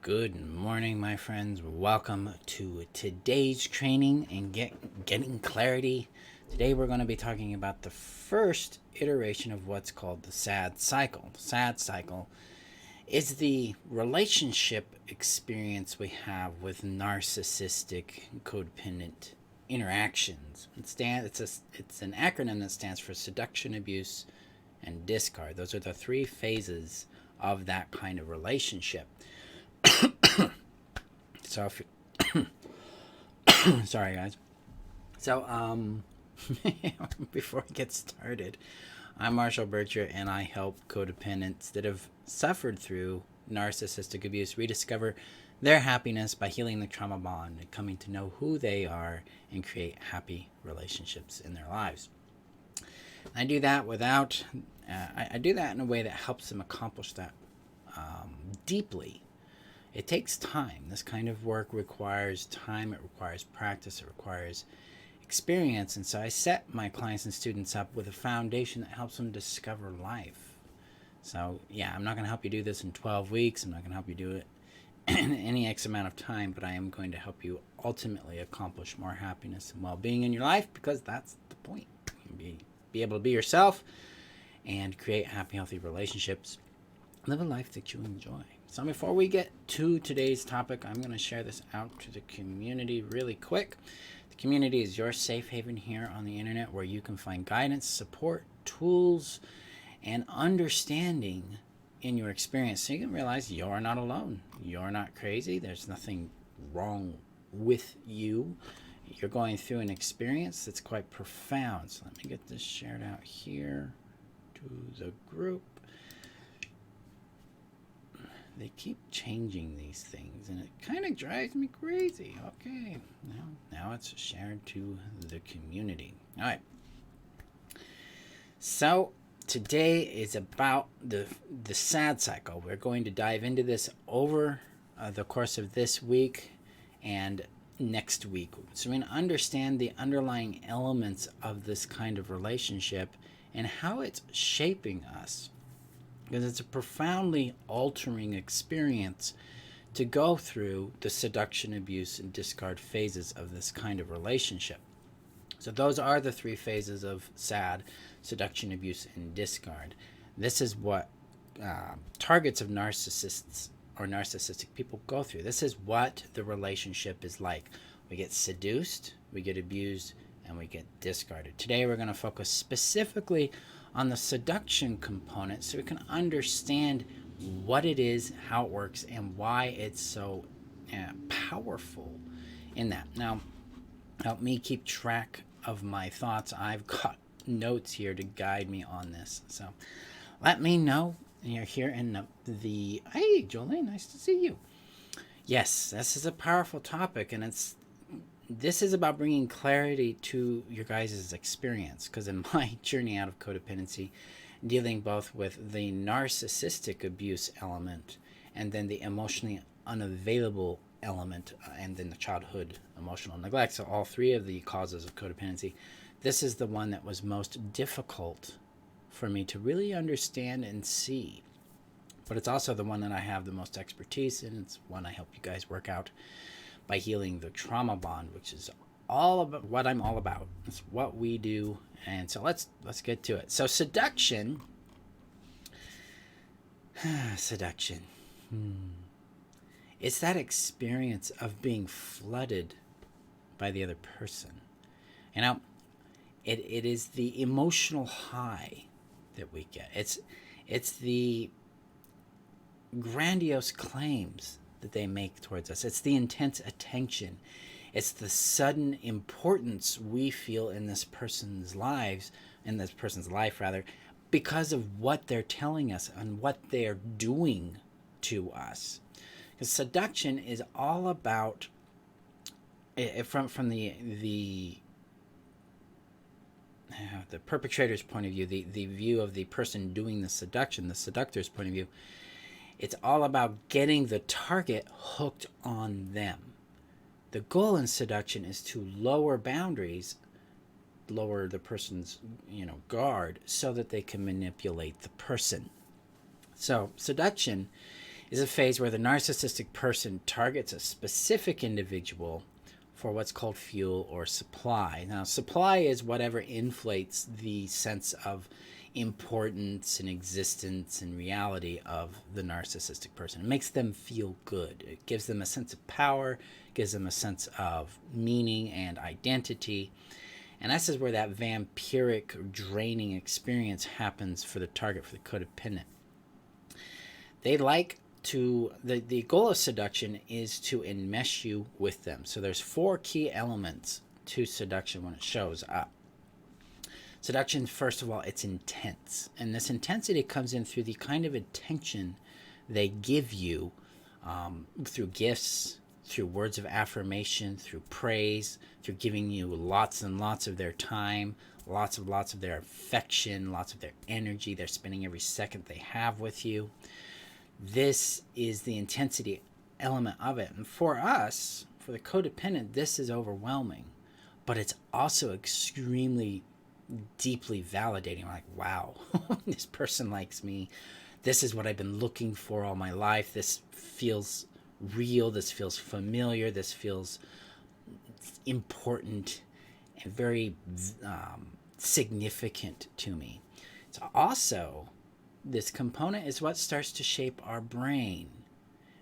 Good morning, my friends. Welcome to today's training and getting clarity. Today we're going to be talking about the first iteration of what's called the S.A.D cycle. The S.A.D cycle is the relationship experience we have with narcissistic codependent interactions. It's an acronym that stands for seduction, abuse, and discard. Those are the three phases of that kind of relationship. So if sorry guys. So before we get started, I'm Marshall Burtcher, and I help codependents that have suffered through narcissistic abuse rediscover their happiness by healing the trauma bond and coming to know who they are and create happy relationships in their lives. I do that I do that in a way that helps them accomplish that deeply. It takes time. This kind of work requires time, it requires practice, it requires experience. And so I set my clients and students up with a foundation that helps them discover life. So yeah, I'm not going to help you do this in 12 weeks. I'm not going to help you do it in any X amount of time, but I am going to help you ultimately accomplish more happiness and well-being in your life, because that's the point. Be able to be yourself and create happy, healthy relationships. Live a life that you enjoy. So before we get to today's topic, I'm going to share this out to the community really quick. The community is your safe haven here on the internet, where you can find guidance, support, tools, and understanding in your experience, so you can realize you're not alone. You're not crazy. There's nothing wrong with you. You're going through an experience that's quite profound. So let me get this shared out here to the group. They keep changing these things, and it kind of drives me crazy. Okay, now it's shared to the community. All right. So today is about the S.A.D cycle. We're going to dive into this over the course of this week and next week. So we can understand the underlying elements of this kind of relationship and how it's shaping us. Because it's a profoundly altering experience to go through the seduction, abuse, and discard phases of this kind of relationship. So those are the three phases of S.A.D: seduction, abuse, and discard. This is what targets of narcissists or narcissistic people go through. This is what the relationship is like. We get seduced, we get abused, and we get discarded. Today we're going to focus specifically on the seduction component, so we can understand what it is, how it works, and why it's so powerful in that. Now, help me keep track of my thoughts. I've got notes here to guide me on this. So let me know. You're here in the hey, Jolene, nice to see you. Yes, this is a powerful topic, and this is about bringing clarity to your guys' experience, because in my journey out of codependency, dealing both with the narcissistic abuse element and then the emotionally unavailable element, and then the childhood emotional neglect, so all three of the causes of codependency, this is the one that was most difficult for me to really understand and see. But it's also the one that I have the most expertise in. It's one I help you guys work out by healing the trauma bond, which is all about what I'm all about. It's what we do. And so let's get to it. So seduction. Seduction. It's that experience of being flooded by the other person. You know, it is the emotional high that we get. It's the grandiose claims that they make towards us. It's the intense attention. It's the sudden importance we feel in this person's life, because of what they're telling us and what they're doing to us. Because seduction is all about, from the perpetrator's point of view, the view of the person doing the seduction, the seductor's point of view. It's all about getting the target hooked on them. The goal in seduction is to lower boundaries, lower the person's guard, so that they can manipulate the person. So seduction is a phase where the narcissistic person targets a specific individual for what's called fuel or supply. Now, supply is whatever inflates the sense of importance and existence and reality of the narcissistic person. It makes them feel good. It gives them a sense of power, gives them a sense of meaning and identity. And this is where that vampiric, draining experience happens for the target, for the codependent. They like to, the goal of seduction is to enmesh you with them. So there's 4 key elements to seduction when it shows up. Seduction, first of all, it's intense. And this intensity comes in through the kind of attention they give you through gifts, through words of affirmation, through praise, through giving you lots and lots of their time, lots of their affection, lots of their energy. They're spending every second they have with you. This is the intensity element of it. And for us, for the codependent, this is overwhelming. But it's also extremely deeply validating. Like, wow, this person likes me. This is what I've been looking for all my life. This feels real. This feels familiar. This feels important and very significant to me. It's also, this component is what starts to shape our brain.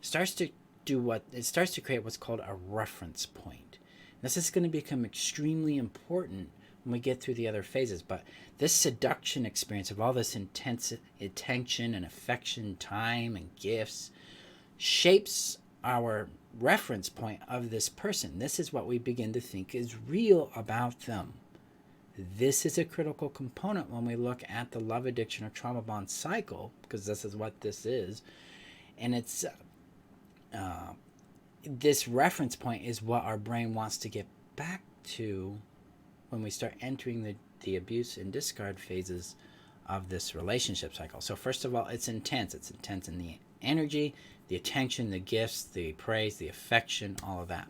It starts to create what's called a reference point. This is going to become extremely important when we get through the other phases. But this seduction experience of all this intense attention and affection, time and gifts, shapes our reference point of this person. This is what we begin to think is real about them. This is a critical component when we look at the love addiction or trauma bond cycle, because this is what this is. And it's this reference point is what our brain wants to get back to when we start entering the abuse and discard phases of this relationship cycle. So first of all, it's intense. It's intense in the energy, the attention, the gifts, the praise, the affection, all of that.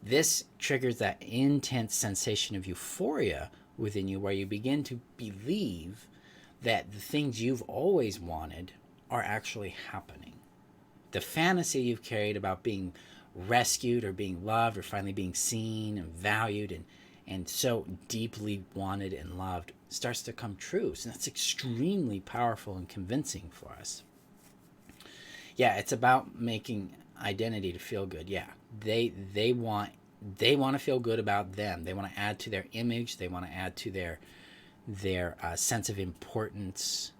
This triggers that intense sensation of euphoria within you, where you begin to believe that the things you've always wanted are actually happening. The fantasy you've carried about being rescued or being loved or finally being seen and valued and so deeply wanted and loved starts to come true. So that's extremely powerful and convincing for us. Yeah, it's about making identity to feel good. Yeah, they want to feel good about them. They want to add to their image. They want to add to their sense of importance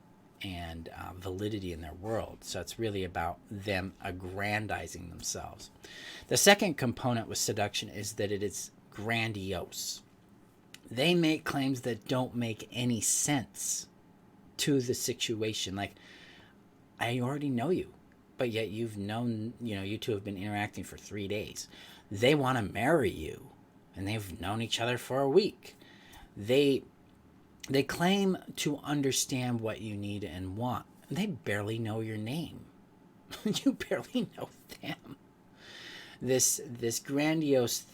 and validity in their world. So it's really about them aggrandizing themselves. The second component with seduction is that it is grandiose. They make claims that don't make any sense to the situation. Like, I already know you, but yet you've known, you two have been interacting for 3 days. They want to marry you, and they've known each other for a week. They claim to understand what you need and want. They barely know your name. You barely know them. This grandiose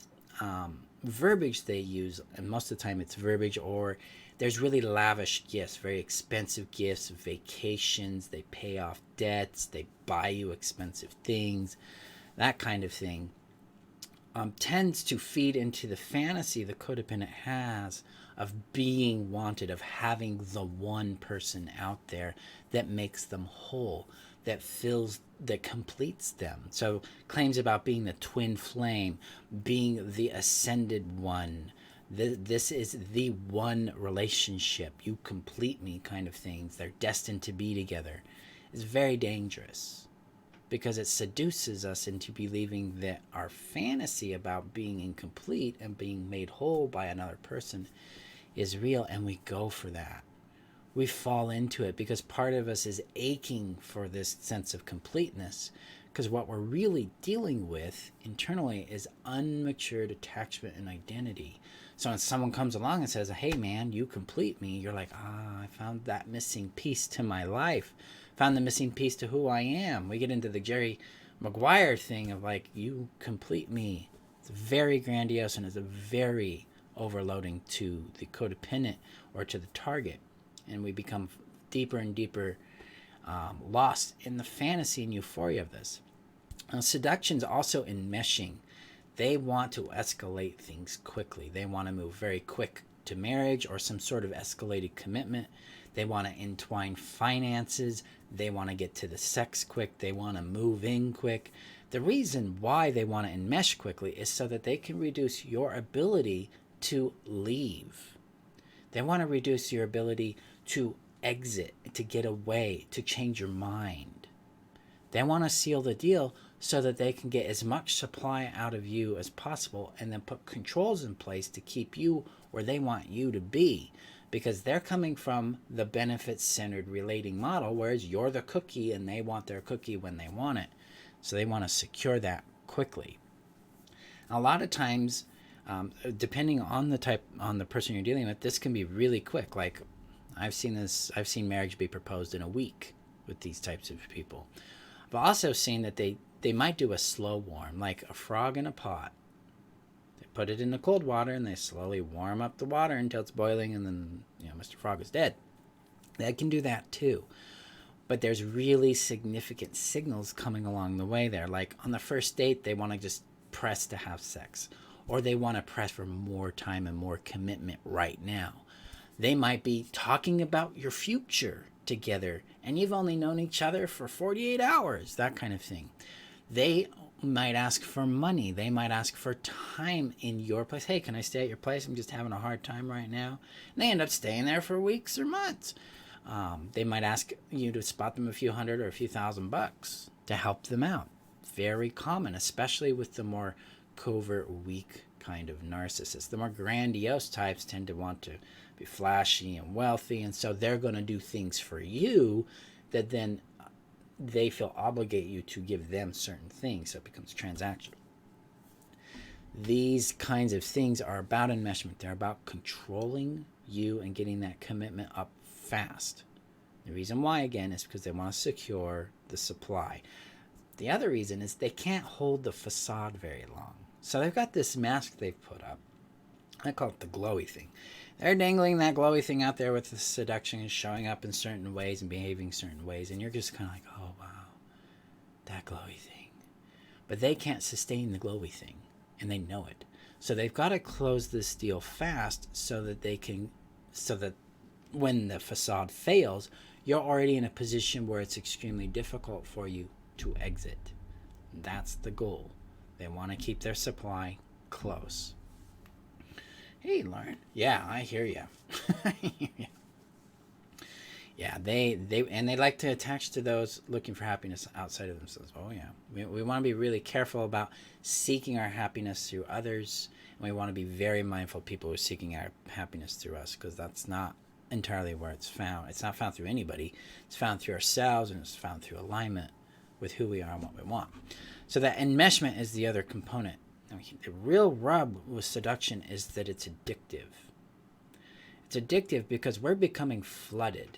verbiage they use, and most of the time it's verbiage, or there's really lavish gifts, very expensive gifts, vacations, they pay off debts, they buy you expensive things, that kind of thing, tends to feed into the fantasy the codependent has of being wanted, of having the one person out there that makes them whole, that completes them. So claims about being the twin flame, being the ascended one, this is the one relationship, you complete me kind of things, they're destined to be together, is very dangerous, because it seduces us into believing that our fantasy about being incomplete and being made whole by another person is real, and we go for that. We fall into it because part of us is aching for this sense of completeness, because what we're really dealing with internally is unmatured attachment and identity. So when someone comes along and says, hey man, you complete me, you're like, I found that missing piece to my life, found the missing piece to who I am. We get into the Jerry Maguire thing of like, you complete me. It's very grandiose, and it's a very overloading to the codependent or to the target. And we become deeper and deeper lost in the fantasy and euphoria of this. Seduction's also enmeshing. They want to escalate things quickly. They want to move very quick to marriage or some sort of escalated commitment. They want to entwine finances. They want to get to the sex quick. They want to move in quick. The reason why they want to enmesh quickly is so that they can reduce your ability to leave. They want to reduce your ability to exit, to get away, to change your mind. They want to seal the deal so that they can get as much supply out of you as possible and then put controls in place to keep you where they want you to be, because they're coming from the benefit-centered relating model, whereas you're the cookie and they want their cookie when they want it. So they want to secure that quickly. A lot of times, depending on the person you're dealing with, this can be really quick. Like I've seen marriage be proposed in a week with these types of people. I've also seen that they might do a slow warm, like a frog in a pot. They put it in the cold water and they slowly warm up the water until it's boiling, and then Mr. Frog is dead. They can do that too. But there's really significant signals coming along the way there. Like on the first date, they want to just press to have sex, or they want to press for more time and more commitment right now. They might be talking about your future together, and you've only known each other for 48 hours, that kind of thing. They might ask for money. They might ask for time in your place. Hey, can I stay at your place? I'm just having a hard time right now. And they end up staying there for weeks or months. They might ask you to spot them a few hundred or a few $1,000 to help them out. Very common, especially with the more covert, weak kind of narcissists. The more grandiose types tend to want to be flashy and wealthy, and so they're going to do things for you that then they feel obligate you to give them certain things, so it becomes transactional. These kinds of things are about enmeshment. They're about controlling you and getting that commitment up fast. The reason why, again, is because they want to secure the supply. The other reason is they can't hold the facade very long. So they've got this mask they've put up. I call it the glowy thing. They're dangling that glowy thing out there with the seduction and showing up in certain ways and behaving certain ways. And you're just kind of like, oh, wow, that glowy thing. But they can't sustain the glowy thing, and they know it. So they've got to close this deal fast so that when the facade fails, you're already in a position where it's extremely difficult for you to exit. That's the goal. They want to keep their supply close. Hey, Lauren. Yeah, I hear you. Yeah, they like to attach to those looking for happiness outside of themselves. Oh, yeah. We want to be really careful about seeking our happiness through others. And we want to be very mindful of people who are seeking our happiness through us, because that's not entirely where it's found. It's not found through anybody. It's found through ourselves, and it's found through alignment with who we are and what we want. So that enmeshment is the other component. Now, the real rub with seduction is that it's addictive. It's addictive because we're becoming flooded.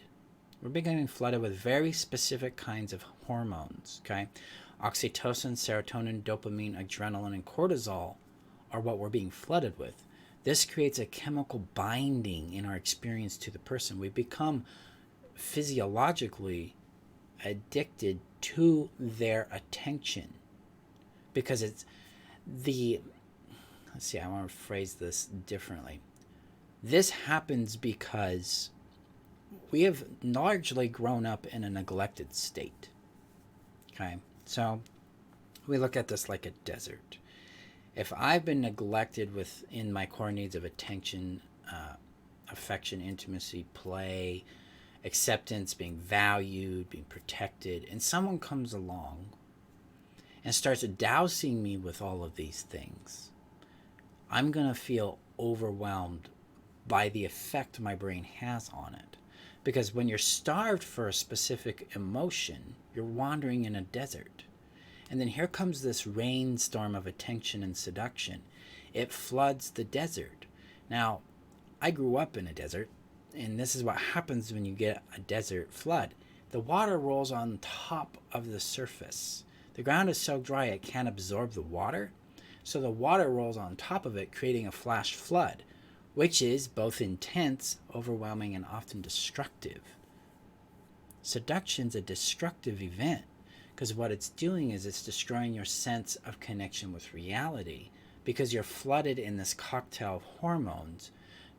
We're becoming flooded with very specific kinds of hormones, okay? Oxytocin, serotonin, dopamine, adrenaline, and cortisol are what we're being flooded with. This creates a chemical binding in our experience to the person. We become physiologically addicted to their attention because it's let's see, I want to phrase this differently. This happens because we have largely grown up in a neglected state. Okay, so we look at this like a desert. If I've been neglected within my core needs of attention, affection, intimacy, play, acceptance, being valued, being protected, and someone comes along and starts dousing me with all of these things, I'm going to feel overwhelmed by the effect my brain has on it. Because when you're starved for a specific emotion, you're wandering in a desert. And then here comes this rainstorm of attention and seduction. It floods the desert. Now, I grew up in a desert, and this is what happens when you get a desert flood. The water rolls on top of the surface. The ground is so dry it can't absorb the water, so the water rolls on top of it, creating a flash flood, which is both intense, overwhelming, and often destructive. Seduction's a destructive event because what it's doing is it's destroying your sense of connection with reality because you're flooded in this cocktail of hormones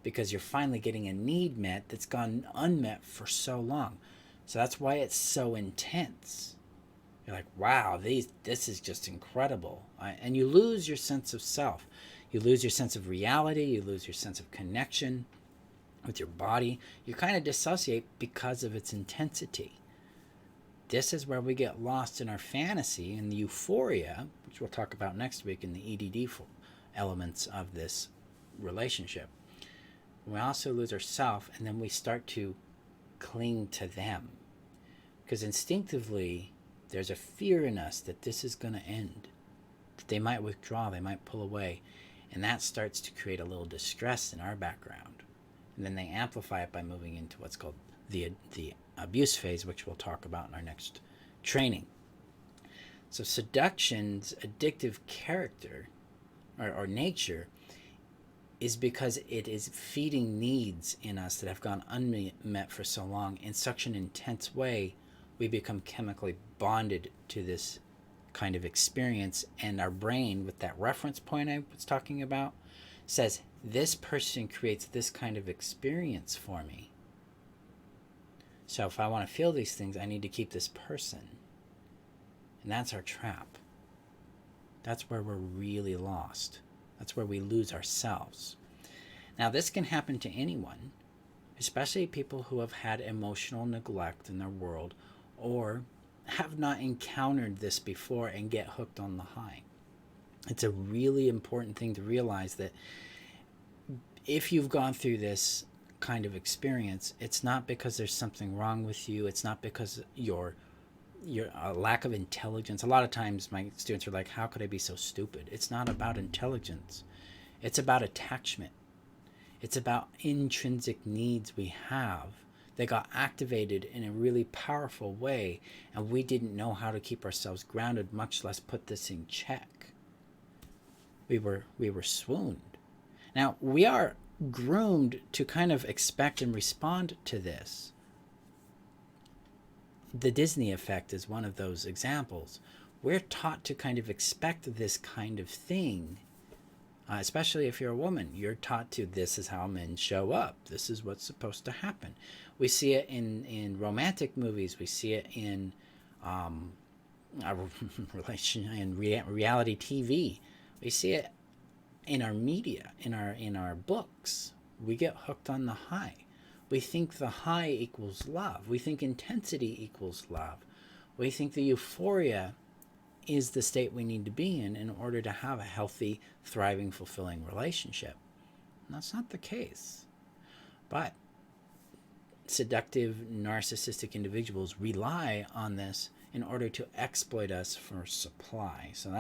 because you're finally getting a need met that's gone unmet for so long. So that's why it's so intense. You're like, wow, this is just incredible. And you lose your sense of self. You lose your sense of reality. You lose your sense of connection with your body. You kind of dissociate because of its intensity. This is where we get lost in our fantasy and the euphoria, which we'll talk about next week in the EDD elements of this relationship. We also lose ourself, and then we start to cling to them. Because instinctively, there's a fear in us that this is going to end. That they might withdraw, they might pull away. And that starts to create a little distress in our background. And then they amplify it by moving into what's called the abuse phase, which we'll talk about in our next training. So seduction's addictive character or nature is because it is feeding needs in us that have gone unmet for so long in such an intense way, we become chemically bonded to this kind of experience, and our brain, with that reference point I was talking about, says, this person creates this kind of experience for me. So if I want to feel these things, I need to keep this person. And that's our trap. That's where we're really lost. That's where we lose ourselves. Now, this can happen to anyone, especially people who have had emotional neglect in their world or have not encountered this before and get hooked on the high. It's a really important thing to realize that if you've gone through this kind of experience, it's not because there's something wrong with you. It's not because you're a lack of intelligence. A lot of times my students are like, how could I be so stupid? It's not about intelligence. It's about attachment. It's about intrinsic needs we have that got activated in a really powerful way, and we didn't know how to keep ourselves grounded, much less put this in check. We were swooned. Now, we are groomed to kind of expect and respond to this. The Disney effect is one of those examples. We're taught to kind of expect this kind of thing, especially if you're a woman. You're taught to, this is how men show up. This is what's supposed to happen. We see it in romantic movies. We see it in reality TV. We see it in our media, in our books. We get hooked on the high. We think the high equals love. We think intensity equals love. We think the euphoria is the state we need to be in order to have a healthy, thriving, fulfilling relationship. And that's not the case. But seductive, narcissistic individuals rely on this in order to exploit us for supply. So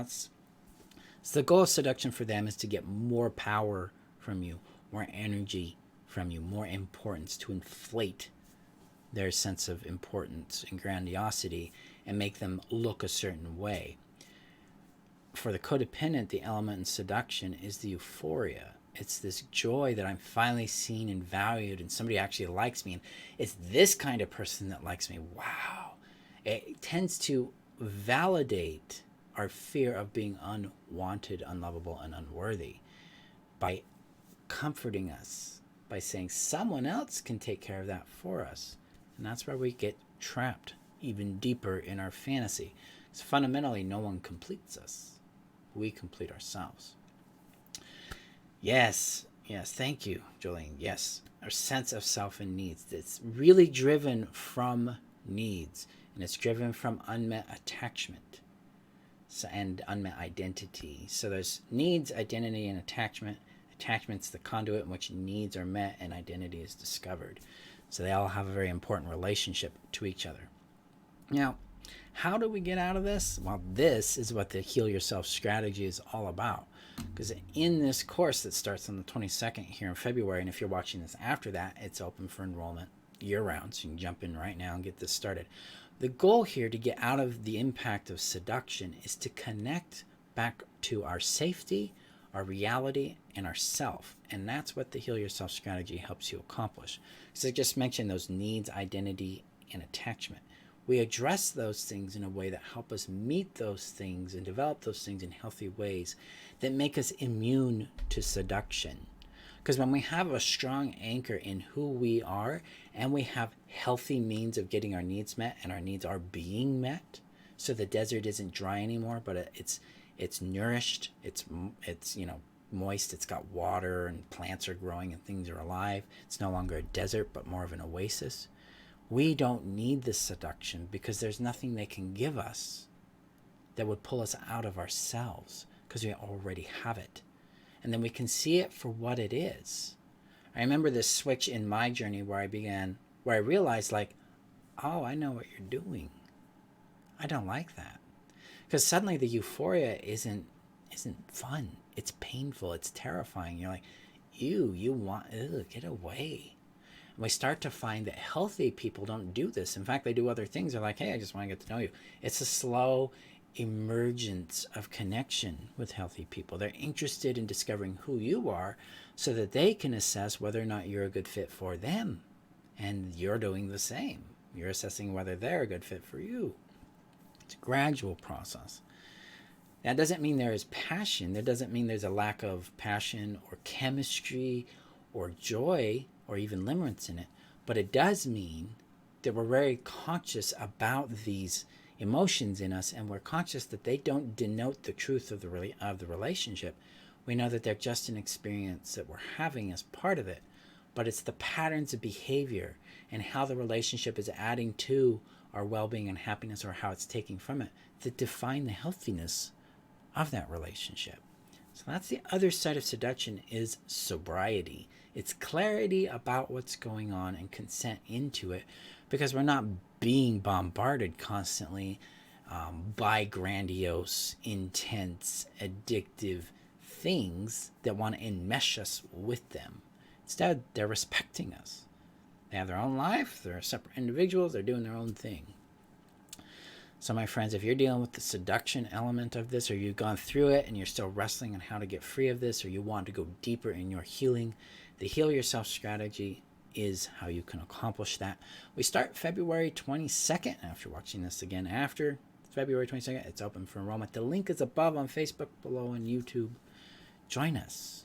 the goal of seduction for them is to get more power from you, more energy from you, more importance, to inflate their sense of importance and grandiosity and make them look a certain way. For the codependent, the element in seduction is the euphoria. It's this joy that I'm finally seen and valued and somebody actually likes me. And it's this kind of person that likes me. Wow. It tends to validate our fear of being unwanted, unlovable, and unworthy by comforting us, by saying someone else can take care of that for us. And that's where we get trapped even deeper in our fantasy. Because fundamentally, no one completes us. We complete ourselves. Yes, thank you, Jolene. Yes, our sense of self and needs. It's really driven from needs, and it's driven from unmet attachment and unmet identity. So there's needs, identity, and attachment. Attachment's the conduit in which needs are met and identity is discovered. So they all have a very important relationship to each other. Now, how do we get out of this? Well, this is what the Heal Yourself strategy is all about. Because in this course that starts on the 22nd here in February, and if you're watching this after that, it's open for enrollment year-round, so you can jump in right now and get this started. The goal here to get out of the impact of seduction is to connect back to our safety, our reality, and our self. And that's what the Heal Yourself strategy helps you accomplish. So I just mentioned those needs, identity, and attachment. we address those things in a way that help us meet those things and develop those things in healthy ways that make us immune to seduction. Because when we have a strong anchor in who we are and we have healthy means of getting our needs met, and our needs are being met, so the desert isn't dry anymore, but it's nourished, it's moist, it's got water and plants are growing and things are alive. It's no longer a desert but more of an oasis. We don't need the seduction because there's nothing they can give us that would pull us out of ourselves, because we already have it. And then we can see it for what it is. I remember this switch in my journey where I realized, like, oh, I know what you're doing. I don't like that. Because suddenly the euphoria isn't fun. It's painful. It's terrifying. You're like, you want, get away. And we start to find that healthy people don't do this. In fact, they do other things. They're like, hey, I just want to get to know you. It's a slow emergence of connection with healthy people. They're interested in discovering who you are so that they can assess whether or not you're a good fit for them. And you're doing the same. You're assessing whether they're a good fit for you. It's a gradual process. That doesn't mean there is passion. That doesn't mean there's a lack of passion or chemistry or joy or even limerence in it. But it does mean that we're very conscious about these emotions in us, and we're conscious that they don't denote the truth of the relationship. We know that they're just an experience that we're having as part of it, but it's the patterns of behavior and how the relationship is adding to our well-being and happiness, or how it's taking from it, that define the healthiness of that relationship. So that's the other side of seduction, is sobriety. It's clarity about what's going on and consent into it, because we're not being bombarded constantly by grandiose, intense, addictive things that want to enmesh us with them. Instead, they're respecting us. They have their own life. They're separate individuals. They're doing their own thing. So my friends, if you're dealing with the seduction element of this, or you've gone through it and you're still wrestling on how to get free of this, or you want to go deeper in your healing, the Heal Yourself strategy is how you can accomplish that. We start February 22nd. After watching this again after February 22nd, it's open for enrollment. The link is above on Facebook, below on YouTube. Join us,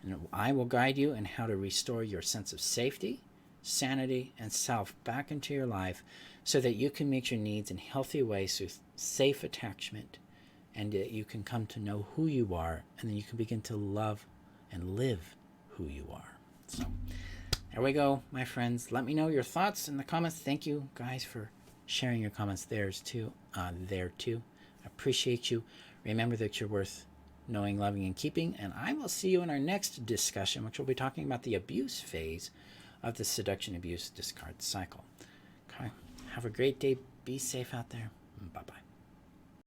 and I will guide you in how to restore your sense of safety, sanity, and self back into your life, so that you can meet your needs in healthy ways through safe attachment, and that you can come to know who you are, and then you can begin to love and live who you are. So there we go, my friends. Let me know your thoughts in the comments. Thank you guys for sharing your comments there too. I appreciate you. Remember that you're worth knowing, loving, and keeping, and I will see you in our next discussion, which will be talking about the abuse phase of the seduction, abuse, discard cycle. Okay. Have a great day. Be safe out there. Bye-bye.